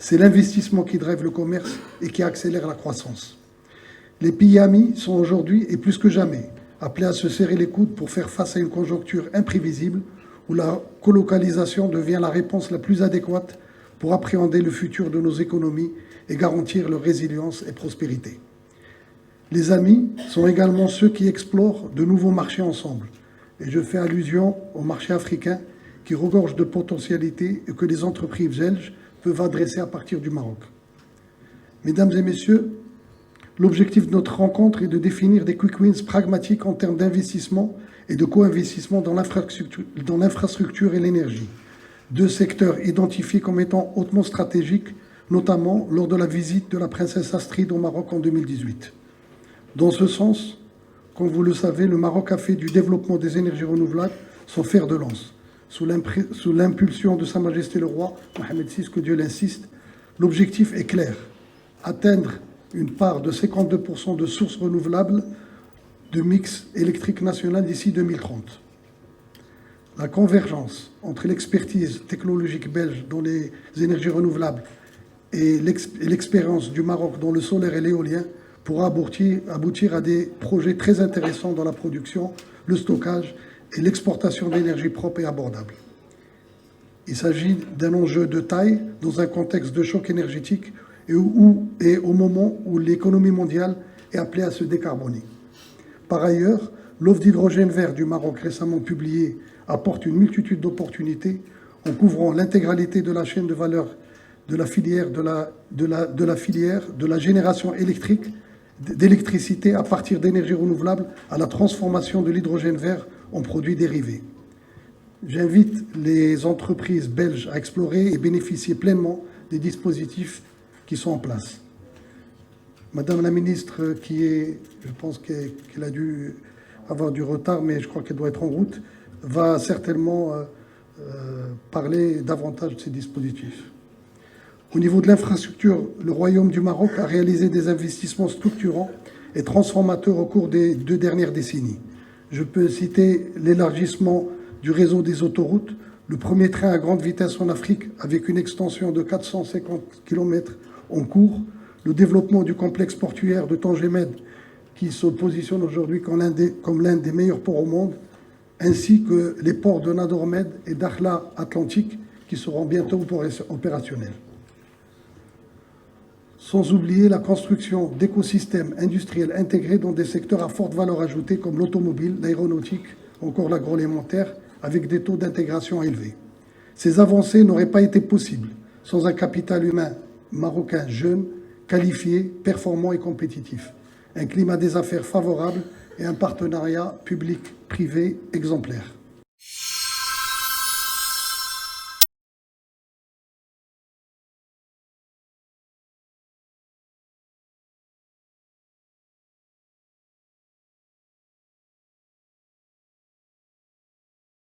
C'est l'investissement qui drive le commerce et qui accélère la croissance. Les pays amis sont aujourd'hui, et plus que jamais, appelés à se serrer les coudes pour faire face à une conjoncture imprévisible où la colocalisation devient la réponse la plus adéquate pour appréhender le futur de nos économies et garantir leur résilience et prospérité. Les amis sont également ceux qui explorent de nouveaux marchés ensemble. Et je fais allusion au marché africain qui regorge de potentialités et que les entreprises belges peuvent adresser à partir du Maroc. Mesdames et messieurs, l'objectif de notre rencontre est de définir des quick wins pragmatiques en termes d'investissement et de co-investissement dans l'infrastructure et l'énergie. Deux secteurs identifiés comme étant hautement stratégiques, notamment lors de la visite de la princesse Astrid au Maroc en 2018. Dans ce sens, comme vous le savez, le Maroc a fait du développement des énergies renouvelables son fer de lance. Sous l'impulsion de Sa Majesté le Roi, Mohamed VI, que Dieu l'insiste, l'objectif est clair, atteindre une part de 52% de sources renouvelables de mix électrique national d'ici 2030. La convergence entre l'expertise technologique belge dans les énergies renouvelables et l'expérience du Maroc dans le solaire et l'éolien pourra aboutir à des projets très intéressants dans la production, le stockage et l'exportation d'énergie propre et abordable. Il s'agit d'un enjeu de taille dans un contexte de choc énergétique et au moment où l'économie mondiale est appelée à se décarboner. Par ailleurs, l'offre d'hydrogène vert du Maroc récemment publiée apporte une multitude d'opportunités en couvrant l'intégralité de la chaîne de valeur de la filière de la génération d'électricité à partir d'énergies renouvelables à la transformation de l'hydrogène vert en produits dérivés. J'invite les entreprises belges à explorer et bénéficier pleinement des dispositifs qui sont en place. Madame la ministre, je pense qu'elle a dû avoir du retard, mais je crois qu'elle doit être en route, va certainement parler davantage de ces dispositifs. Au niveau de l'infrastructure, le Royaume du Maroc a réalisé des investissements structurants et transformateurs au cours des 2 dernières décennies. Je peux citer l'élargissement du réseau des autoroutes, le premier train à grande vitesse en Afrique avec une extension de 450 km en cours, le développement du complexe portuaire de Tangemed qui se positionne aujourd'hui comme l'un des meilleurs ports au monde, ainsi que les ports de Nador Med et d'Akhla Atlantique qui seront bientôt opérationnels. Sans oublier la construction d'écosystèmes industriels intégrés dans des secteurs à forte valeur ajoutée comme l'automobile, l'aéronautique, encore l'agroalimentaire, avec des taux d'intégration élevés. Ces avancées n'auraient pas été possibles sans un capital humain marocain jeune, qualifié, performant et compétitif, un climat des affaires favorable et un partenariat public-privé exemplaire.